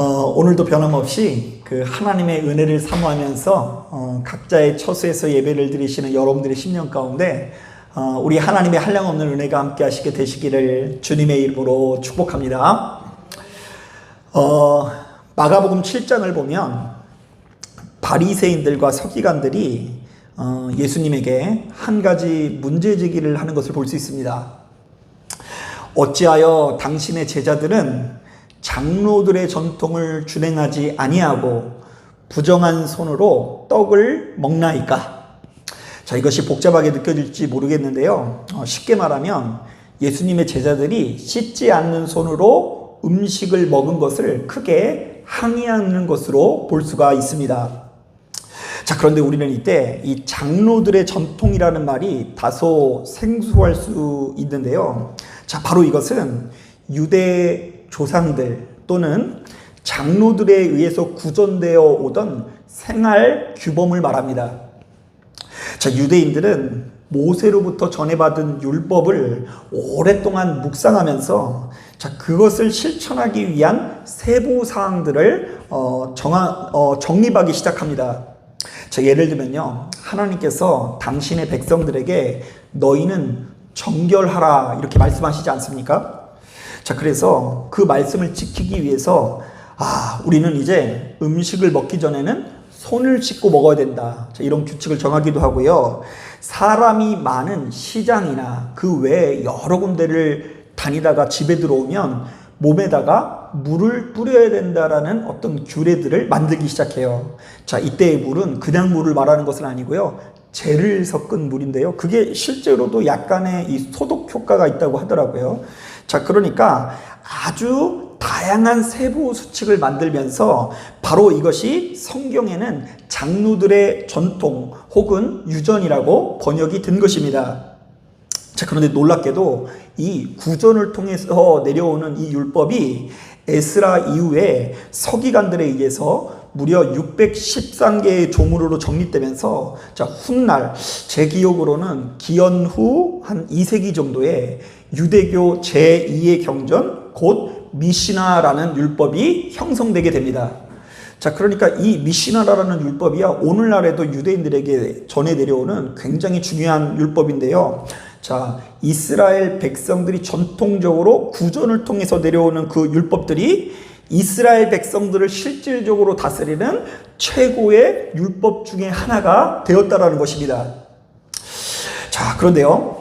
오늘도 변함없이 그 하나님의 은혜를 사모하면서 각자의 처소에서 예배를 드리시는 여러분들의 심령 가운데 우리 하나님의 한량없는 은혜가 함께 하시게 되시기를 주님의 이름으로 축복합니다. 마가복음 7장을 보면 바리새인들과 서기관들이 예수님에게 한 가지 문제제기를 하는 것을 볼 수 있습니다. 어찌하여 당신의 제자들은 장로들의 전통을 준행하지 아니하고 부정한 손으로 떡을 먹나이까? 자, 이것이 복잡하게 느껴질지 모르겠는데요. 쉽게 말하면 예수님의 제자들이 씻지 않는 손으로 음식을 먹은 것을 크게 항의하는 것으로 볼 수가 있습니다. 자, 그런데 우리는 이때 이 장로들의 전통이라는 말이 다소 생소할 수 있는데요. 자, 바로 이것은 유대 조상들 또는 장로들에 의해서 구전되어 오던 생활 규범을 말합니다. 자, 유대인들은 모세로부터 전해받은 율법을 오랫동안 묵상하면서 자, 그것을 실천하기 위한 세부 사항들을 정립하기 시작합니다. 자, 예를 들면요, 하나님께서 당신의 백성들에게 너희는 정결하라 이렇게 말씀하시지 않습니까? 자, 그래서 그 말씀을 지키기 위해서 우리는 이제 음식을 먹기 전에는 손을 씻고 먹어야 된다. 자, 이런 규칙을 정하기도 하고요. 사람이 많은 시장이나 그 외에 여러 군데를 다니다가 집에 들어오면 몸에다가 물을 뿌려야 된다라는 어떤 규례들을 만들기 시작해요. 자, 이때의 물은 그냥 물을 말하는 것은 아니고요. 재를 섞은 물인데요. 그게 실제로도 약간의 이 소독 효과가 있다고 하더라고요. 자, 그러니까 아주 다양한 세부 수칙을 만들면서 바로 이것이 성경에는 장로들의 전통 혹은 유전이라고 번역이 된 것입니다. 자, 그런데 놀랍게도 이 구전을 통해서 내려오는 이 율법이 에스라 이후에 서기관들에 의해서 무려 613개의 조문으로 정립되면서 자, 훗날 제 기억으로는 기원 후 한 2세기 정도에 유대교 제2의 경전 곧 미시나라는 율법이 형성되게 됩니다. 자, 그러니까 이 미시나라는 율법이야 오늘날에도 유대인들에게 전해 내려오는 굉장히 중요한 율법인데요. 자, 이스라엘 백성들이 전통적으로 구전을 통해서 내려오는 그 율법들이 이스라엘 백성들을 실질적으로 다스리는 최고의 율법 중에 하나가 되었다라는 것입니다. 자, 그런데요,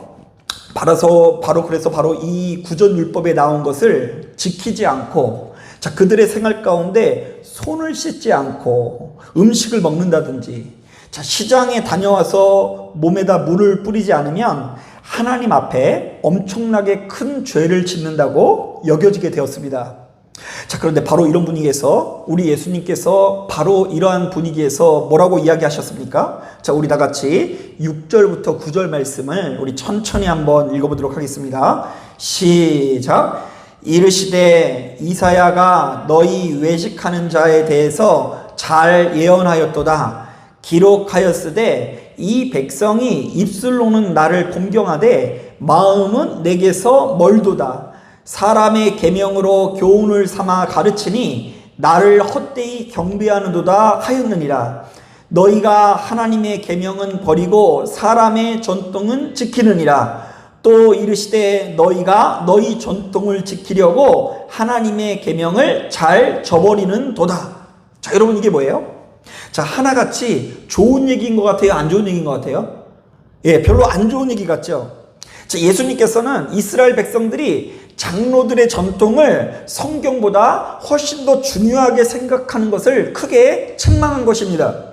바로 이 구전율법에 나온 것을 지키지 않고, 자, 그들의 생활 가운데 손을 씻지 않고 음식을 먹는다든지, 자, 시장에 다녀와서 몸에다 물을 뿌리지 않으면 하나님 앞에 엄청나게 큰 죄를 짓는다고 여겨지게 되었습니다. 자, 그런데 바로 이런 분위기에서 우리 예수님께서 바로 이러한 분위기에서 뭐라고 이야기하셨습니까? 자, 우리 다 같이 6절부터 9절 말씀을 우리 천천히 한번 읽어보도록 하겠습니다. 시작. 이르시되 이사야가 너희 외식하는 자에 대해서 잘 예언하였도다. 기록하였으되 이 백성이 입술로는 나를 공경하되 마음은 내게서 멀도다. 사람의 계명으로 교훈을 삼아 가르치니 나를 헛되이 경배하는도다 하였느니라. 너희가 하나님의 계명은 버리고 사람의 전통은 지키느니라. 또 이르시되 너희가 너희 전통을 지키려고 하나님의 계명을 잘 저버리는 도다. 자, 여러분, 이게 뭐예요? 자, 하나같이 좋은 얘기인 것 같아요? 안 좋은 얘기인 것 같아요? 예, 별로 안 좋은 얘기 같죠? 자, 예수님께서는 이스라엘 백성들이 장로들의 전통을 성경보다 훨씬 더 중요하게 생각하는 것을 크게 책망한 것입니다.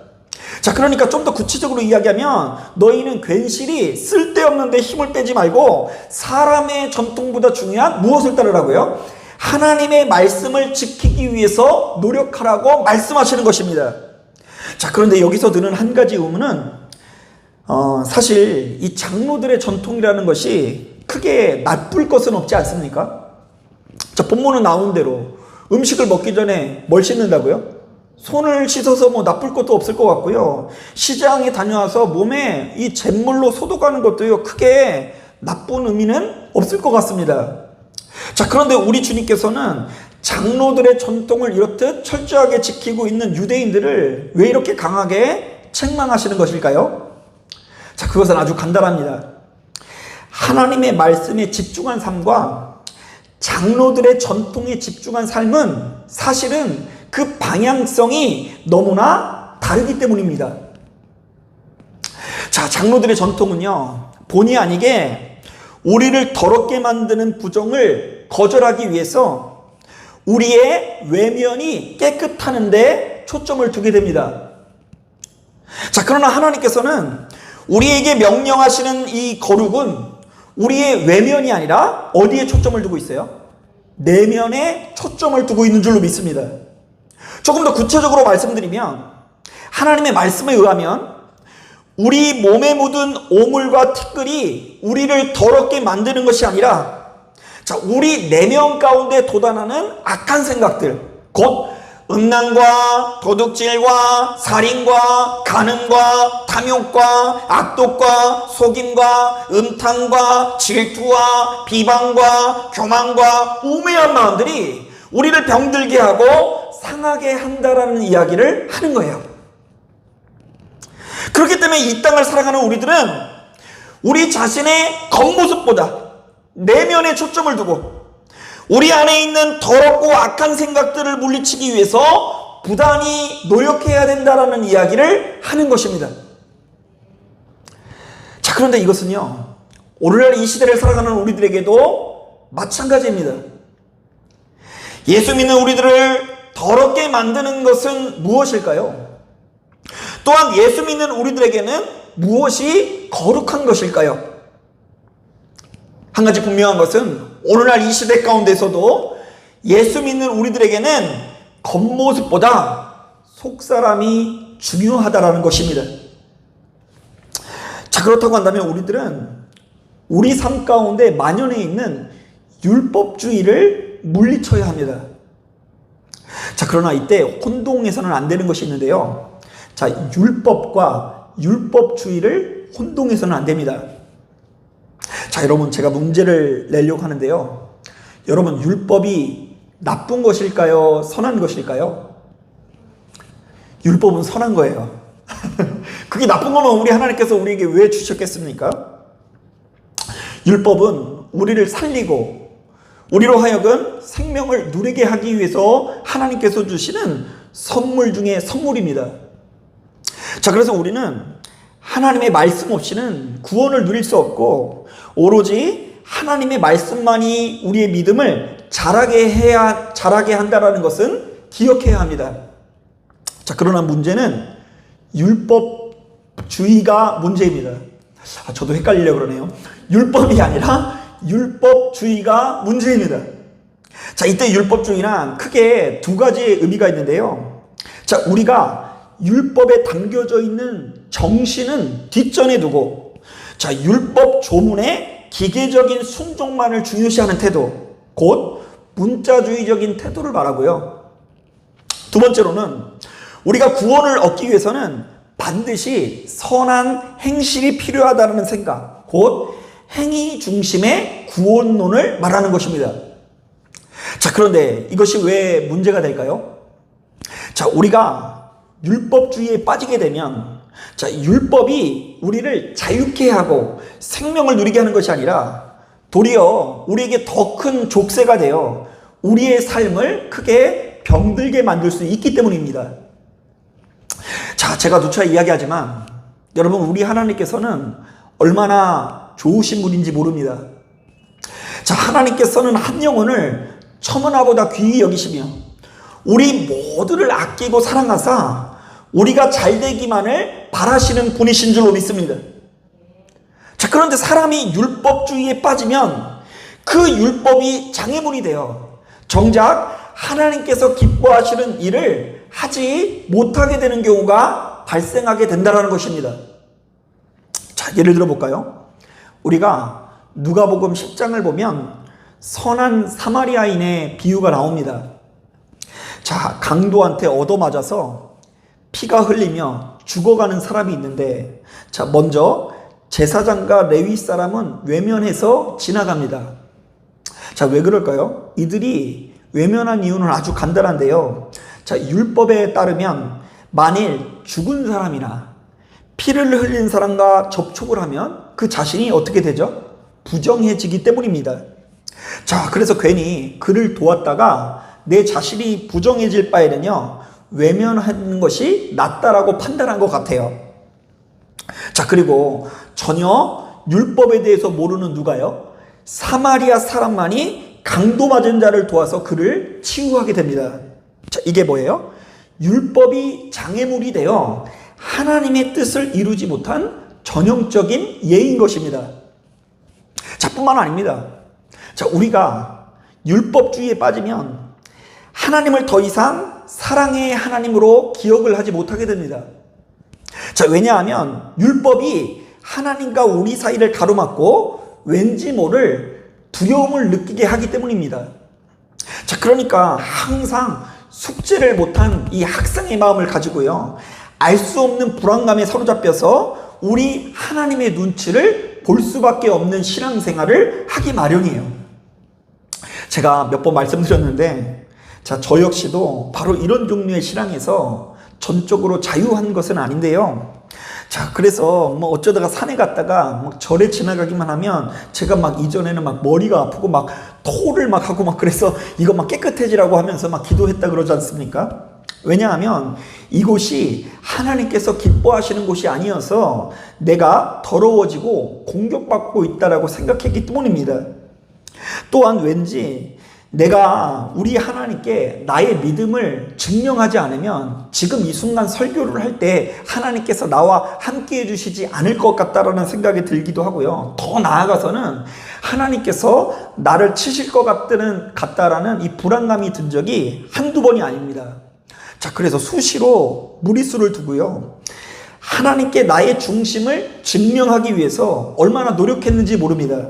자, 그러니까 좀 더 구체적으로 이야기하면 너희는 괜시리 쓸데없는 데 힘을 빼지 말고 사람의 전통보다 중요한 무엇을 따르라고요? 하나님의 말씀을 지키기 위해서 노력하라고 말씀하시는 것입니다. 자, 그런데 여기서 드는 한 가지 의문은 사실 이 장로들의 전통이라는 것이 크게 나쁠 것은 없지 않습니까? 자, 본문은 나온 대로 음식을 먹기 전에 뭘 씻는다고요? 손을 씻어서 뭐 나쁠 것도 없을 것 같고요. 시장에 다녀와서 몸에 이 잿물로 소독하는 것도요, 크게 나쁜 의미는 없을 것 같습니다. 자, 그런데 우리 주님께서는 장로들의 전통을 이렇듯 철저하게 지키고 있는 유대인들을 왜 이렇게 강하게 책망하시는 것일까요? 자, 그것은 아주 간단합니다. 하나님의 말씀에 집중한 삶과 장로들의 전통에 집중한 삶은 사실은 그 방향성이 너무나 다르기 때문입니다. 자, 장로들의 전통은요, 본의 아니게 우리를 더럽게 만드는 부정을 거절하기 위해서 우리의 외면이 깨끗하는데 초점을 두게 됩니다. 자, 그러나 하나님께서는 우리에게 명령하시는 이 거룩은 우리의 외면이 아니라 어디에 초점을 두고 있어요? 내면에 초점을 두고 있는 줄로 믿습니다. 조금 더 구체적으로 말씀드리면 하나님의 말씀에 의하면 우리 몸에 묻은 오물과 티끌이 우리를 더럽게 만드는 것이 아니라, 자, 우리 내면 가운데 돋아나는 악한 생각들, 곧 음란과 도둑질과 살인과 간음과 탐욕과 악독과 속임과 음탕과 질투와 비방과 교만과 우매한 마음들이 우리를 병들게 하고 상하게 한다라는 이야기를 하는 거예요. 그렇기 때문에 이 땅을 살아가는 우리들은 우리 자신의 겉모습보다 내면에 초점을 두고 우리 안에 있는 더럽고 악한 생각들을 물리치기 위해서 부단히 노력해야 된다라는 이야기를 하는 것입니다. 자, 그런데 이것은요, 오늘날 이 시대를 살아가는 우리들에게도 마찬가지입니다. 예수 믿는 우리들을 더럽게 만드는 것은 무엇일까요? 또한 예수 믿는 우리들에게는 무엇이 거룩한 것일까요? 한 가지 분명한 것은 오늘날 이 시대 가운데서도 예수 믿는 우리들에게는 겉모습보다 속사람이 중요하다라는 것입니다. 자, 그렇다고 한다면 우리들은 우리 삶 가운데 만연해 있는 율법주의를 물리쳐야 합니다. 자, 그러나 이때 혼동해서는 안 되는 것이 있는데요. 자, 율법과 율법주의를 혼동해서는 안 됩니다. 자, 여러분, 제가 문제를 내려고 하는데요. 여러분, 율법이 나쁜 것일까요? 선한 것일까요? 율법은 선한 거예요. 그게 나쁜 거면 우리 하나님께서 우리에게 왜 주셨겠습니까? 율법은 우리를 살리고 우리로 하여금 생명을 누리게 하기 위해서 하나님께서 주시는 선물 중에 선물입니다. 자, 그래서 우리는 하나님의 말씀 없이는 구원을 누릴 수 없고 오로지 하나님의 말씀만이 우리의 믿음을 자라게 한다는 것은 기억해야 합니다. 자, 그러나 문제는 율법주의가 문제입니다. 저도 헷갈리려고 그러네요. 율법이 아니라 율법주의가 문제입니다. 자, 이때 율법주의란 크게 두 가지의 의미가 있는데요. 자, 우리가 율법에 담겨져 있는 정신은 뒷전에 두고, 자, 율법 조문의 기계적인 순종만을 중요시하는 태도, 곧 문자주의적인 태도를 말하고요. 두 번째로는 우리가 구원을 얻기 위해서는 반드시 선한 행실이 필요하다는 생각, 곧 행위 중심의 구원론을 말하는 것입니다. 자, 그런데 이것이 왜 문제가 될까요? 자, 우리가 율법주의에 빠지게 되면, 자, 율법이 우리를 자유케 하고 생명을 누리게 하는 것이 아니라 도리어 우리에게 더 큰 족쇄가 되어 우리의 삶을 크게 병들게 만들 수 있기 때문입니다. 자, 제가 누차 이야기하지만 여러분, 우리 하나님께서는 얼마나 좋으신 분인지 모릅니다. 자, 하나님께서는 한 영혼을 천하보다 귀히 여기시며 우리 모두를 아끼고 사랑하사 우리가 잘되기만을 바라시는 분이신 줄로 믿습니다. 자, 그런데 사람이 율법주의에 빠지면 그 율법이 장애물이 되어 정작 하나님께서 기뻐하시는 일을 하지 못하게 되는 경우가 발생하게 된다는 것입니다. 자, 예를 들어 볼까요? 우리가 누가복음 10장을 보면 선한 사마리아인의 비유가 나옵니다. 자, 강도한테 얻어맞아서 피가 흘리며 죽어가는 사람이 있는데, 자, 먼저 제사장과 레위 사람은 외면해서 지나갑니다. 자, 왜 그럴까요? 이들이 외면한 이유는 아주 간단한데요. 자, 율법에 따르면 만일 죽은 사람이나 피를 흘린 사람과 접촉을 하면 그 자신이 어떻게 되죠? 부정해지기 때문입니다. 자, 그래서 괜히 그를 도왔다가 내 자신이 부정해질 바에는요, 외면하는 것이 낫다라고 판단한 것 같아요. 자, 그리고 전혀 율법에 대해서 모르는 누가요? 사마리아 사람만이 강도 맞은 자를 도와서 그를 치유하게 됩니다. 자, 이게 뭐예요? 율법이 장애물이 되어 하나님의 뜻을 이루지 못한 전형적인 예인 것입니다. 자, 뿐만 아닙니다. 자, 우리가 율법주의에 빠지면 하나님을 더 이상 사랑의 하나님으로 기억을 하지 못하게 됩니다. 자, 왜냐하면 율법이 하나님과 우리 사이를 가로막고 왠지 모를 두려움을 느끼게 하기 때문입니다. 자, 그러니까 항상 숙제를 못한 이 학생의 마음을 가지고요, 알 수 없는 불안감에 사로잡혀서 우리 하나님의 눈치를 볼 수밖에 없는 신앙생활을 하기 마련이에요. 제가 몇 번 말씀드렸는데, 자, 저 역시도 바로 이런 종류의 신앙에서 전적으로 자유한 것은 아닌데요. 자, 그래서 뭐 어쩌다가 산에 갔다가 막 절에 지나가기만 하면 제가 막 이전에는 막 머리가 아프고 막 토를 막 하고 막 그래서 이거 막 깨끗해지라고 하면서 막 기도했다 그러지 않습니까? 왜냐하면 이곳이 하나님께서 기뻐하시는 곳이 아니어서 내가 더러워지고 공격받고 있다라고 생각했기 때문입니다. 또한 왠지 내가 우리 하나님께 나의 믿음을 증명하지 않으면 지금 이 순간 설교를 할 때 하나님께서 나와 함께 해주시지 않을 것 같다라는 생각이 들기도 하고요. 더 나아가서는 하나님께서 나를 치실 것 같다라는 이 불안감이 든 적이 한두 번이 아닙니다. 자, 그래서 수시로 무리수를 두고요, 하나님께 나의 중심을 증명하기 위해서 얼마나 노력했는지 모릅니다.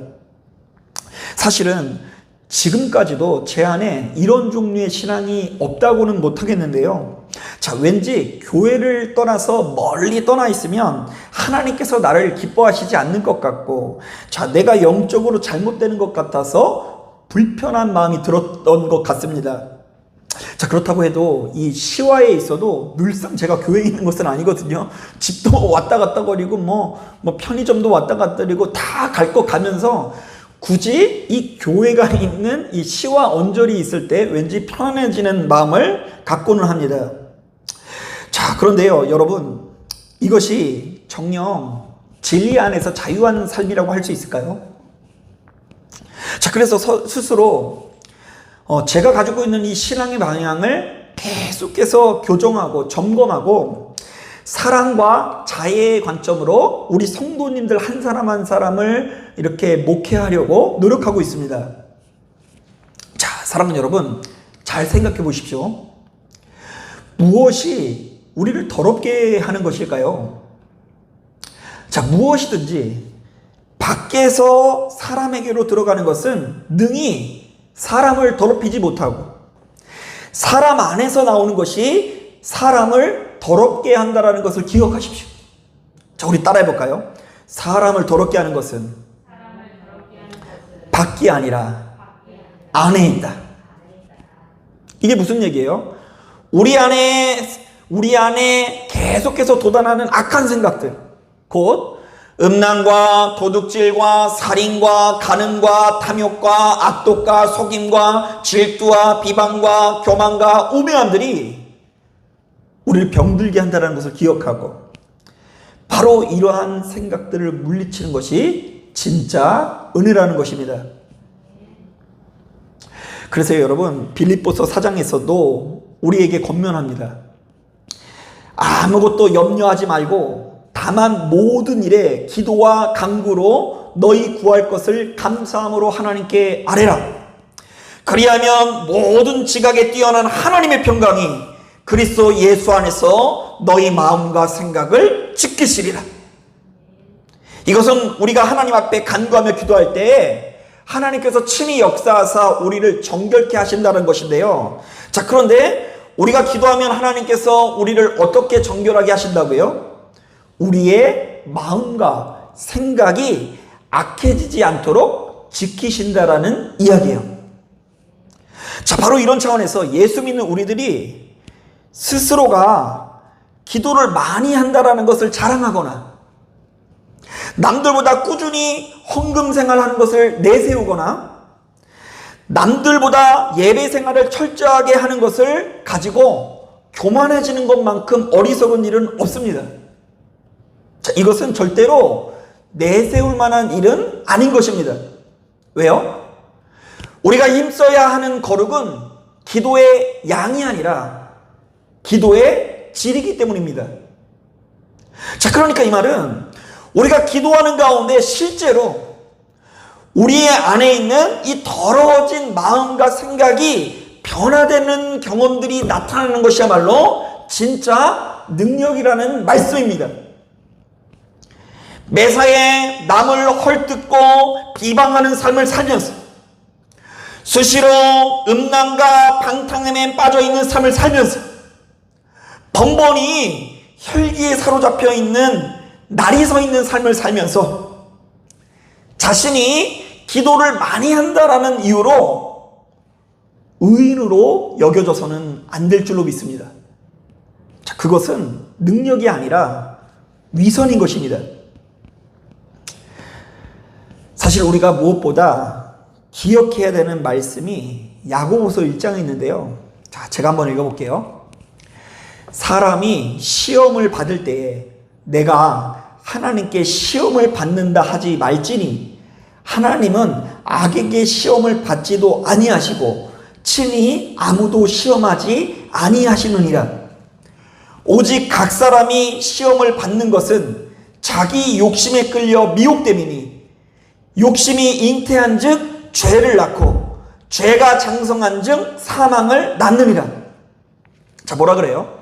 사실은 지금까지도 제 안에 이런 종류의 신앙이 없다고는 못하겠는데요. 자, 왠지 교회를 떠나서 멀리 떠나 있으면 하나님께서 나를 기뻐하시지 않는 것 같고, 자, 내가 영적으로 잘못되는 것 같아서 불편한 마음이 들었던 것 같습니다. 자, 그렇다고 해도 이 시와에 있어도 늘상 제가 교회에 있는 것은 아니거든요. 집도 왔다 갔다 거리고 뭐 편의점도 왔다 갔다 거리고 다 갈 것 가면서 굳이 이 교회가 있는 이 시와 언저리 있을 때 왠지 편안해지는 마음을 갖고는 합니다. 자, 그런데요, 여러분, 이것이 정녕 진리 안에서 자유한 삶이라고 할 수 있을까요? 자, 그래서 스스로 제가 가지고 있는 이 신앙의 방향을 계속해서 교정하고 점검하고 사랑과 자애의 관점으로 우리 성도님들 한 사람 한 사람을 이렇게 목회하려고 노력하고 있습니다. 자, 사랑하는 여러분, 잘 생각해 보십시오. 무엇이 우리를 더럽게 하는 것일까요? 자, 무엇이든지 밖에서 사람에게로 들어가는 것은 능히 사람을 더럽히지 못하고, 사람 안에서 나오는 것이 사람을 더럽게 한다라는 것을 기억하십시오. 자, 우리 따라해 볼까요? 사람을 더럽게 하는 것은 밖이 아니라 안에 있다. 이게 무슨 얘기예요? 우리 안에 계속해서 돋아나는 악한 생각들, 곧 음란과 도둑질과 살인과 간음과 탐욕과 악독과 속임과 질투와 비방과 교만과 우매함들이 우리를 병들게 한다는 것을 기억하고, 바로 이러한 생각들을 물리치는 것이 진짜 은혜라는 것입니다. 그래서 여러분, 빌립보서 4장에서도 우리에게 권면합니다. 아무것도 염려하지 말고 다만 모든 일에 기도와 간구로 너희 구할 것을 감사함으로 하나님께 아뢰라. 그리하면 모든 지각에 뛰어난 하나님의 평강이 그리스도 예수 안에서 너희 마음과 생각을 지키시리라. 이것은 우리가 하나님 앞에 간구하며 기도할 때 하나님께서 친히 역사하사 우리를 정결케 하신다는 것인데요. 자, 그런데 우리가 기도하면 하나님께서 우리를 어떻게 정결하게 하신다고요? 우리의 마음과 생각이 악해지지 않도록 지키신다라는 이야기예요. 자, 바로 이런 차원에서 예수 믿는 우리들이 스스로가 기도를 많이 한다라는 것을 자랑하거나 남들보다 꾸준히 헌금 생활하는 것을 내세우거나 남들보다 예배 생활을 철저하게 하는 것을 가지고 교만해지는 것만큼 어리석은 일은 없습니다. 자, 이것은 절대로 내세울 만한 일은 아닌 것입니다. 왜요? 우리가 힘써야 하는 거룩은 기도의 양이 아니라 기도의 질이기 때문입니다. 자, 그러니까 이 말은 우리가 기도하는 가운데 실제로 우리의 안에 있는 이 더러워진 마음과 생각이 변화되는 경험들이 나타나는 것이야말로 진짜 능력이라는 말씀입니다. 매사에 남을 헐뜯고 비방하는 삶을 살면서 수시로 음란과 방탕함에 빠져있는 삶을 살면서 번번이 혈기에 사로잡혀 있는 날이 서 있는 삶을 살면서 자신이 기도를 많이 한다라는 이유로 의인으로 여겨져서는 안 될 줄로 믿습니다. 자, 그것은 능력이 아니라 위선인 것입니다. 사실 우리가 무엇보다 기억해야 되는 말씀이 야고보서 1장에 있는데요. 자, 제가 한번 읽어볼게요. 사람이 시험을 받을 때에 내가 하나님께 시험을 받는다 하지 말지니 하나님은 악에게 시험을 받지도 아니하시고 친히 아무도 시험하지 아니하시느니라. 오직 각 사람이 시험을 받는 것은 자기 욕심에 끌려 미혹됨이니 욕심이 잉태한 즉 죄를 낳고 죄가 장성한 즉 사망을 낳느니라. 자, 뭐라 그래요?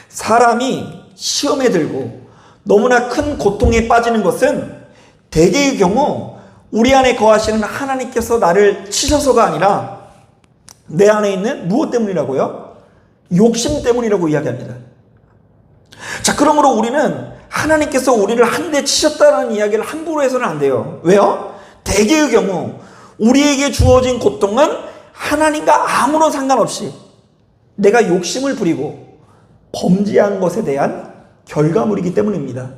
사람이 시험에 들고 너무나 큰 고통에 빠지는 것은 대개의 경우 우리 안에 거하시는 하나님께서 나를 치셔서가 아니라 내 안에 있는 무엇 때문이라고요? 욕심 때문이라고 이야기합니다. 자, 그러므로 우리는 하나님께서 우리를 한 대 치셨다는 이야기를 함부로 해서는 안 돼요. 왜요? 대개의 경우 우리에게 주어진 고통은 하나님과 아무런 상관없이 내가 욕심을 부리고 범죄한 것에 대한 결과물이기 때문입니다.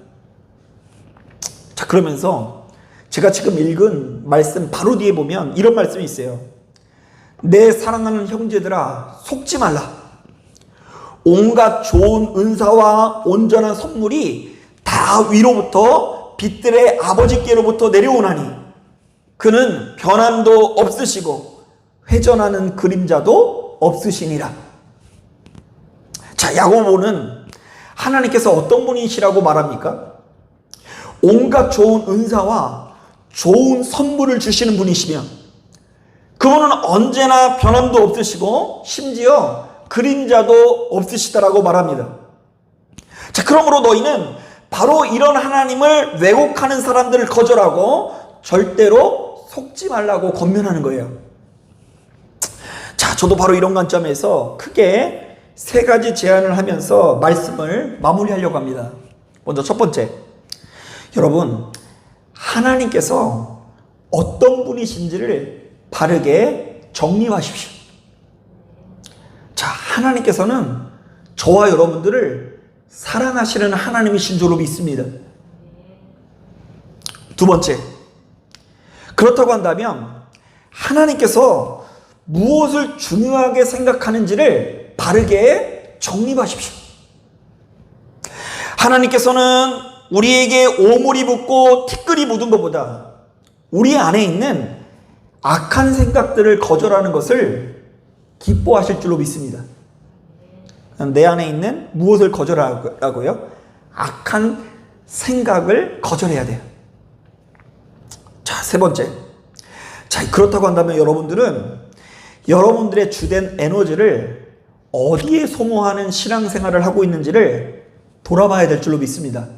자, 그러면서 제가 지금 읽은 말씀 바로 뒤에 보면 이런 말씀이 있어요. 내 사랑하는 형제들아, 속지 말라. 온갖 좋은 은사와 온전한 선물이 다 위로부터 빛들의 아버지께로부터 내려오나니 그는 변함도 없으시고 회전하는 그림자도 없으시니라. 자, 야고보는 하나님께서 어떤 분이시라고 말합니까? 온갖 좋은 은사와 좋은 선물을 주시는 분이시며 그분은 언제나 변함도 없으시고 심지어 그림자도 없으시다라고 말합니다. 자, 그러므로 너희는 바로 이런 하나님을 왜곡하는 사람들을 거절하고 절대로 속지 말라고 권면하는 거예요. 자, 저도 바로 이런 관점에서 크게 세 가지 제안을 하면서 말씀을 마무리하려고 합니다. 먼저 첫 번째, 여러분, 하나님께서 어떤 분이신지를 바르게 정리하십시오. 자, 하나님께서는 저와 여러분들을 사랑하시는 하나님이신 줄로 믿습니다. 두 번째, 그렇다고 한다면 하나님께서 무엇을 중요하게 생각하는지를 바르게 정립하십시오. 하나님께서는 우리에게 오물이 붙고 티끌이 묻은 것보다 우리 안에 있는 악한 생각들을 거절하는 것을 기뻐하실 줄로 믿습니다. 내 안에 있는 무엇을 거절하라고요? 악한 생각을 거절해야 돼요. 자, 세 번째. 자, 그렇다고 한다면 여러분들은 여러분들의 주된 에너지를 어디에 소모하는 신앙생활을 하고 있는지를 돌아봐야 될 줄로 믿습니다.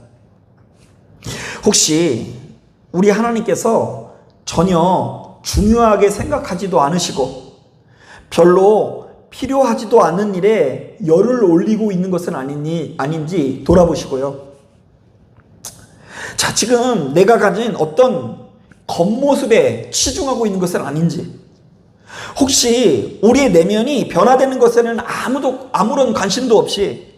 혹시 우리 하나님께서 전혀 중요하게 생각하지도 않으시고 별로 필요하지도 않은 일에 열을 올리고 있는 것은 아닌지 돌아보시고요. 자, 지금 내가 가진 어떤 겉모습에 치중하고 있는 것은 아닌지, 혹시 우리의 내면이 변화되는 것에는 아무런 관심도 없이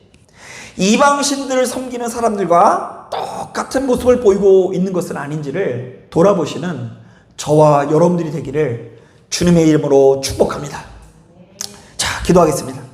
이방신들을 섬기는 사람들과 똑같은 모습을 보이고 있는 것은 아닌지를 돌아보시는 저와 여러분들이 되기를 주님의 이름으로 축복합니다. 자, 기도하겠습니다.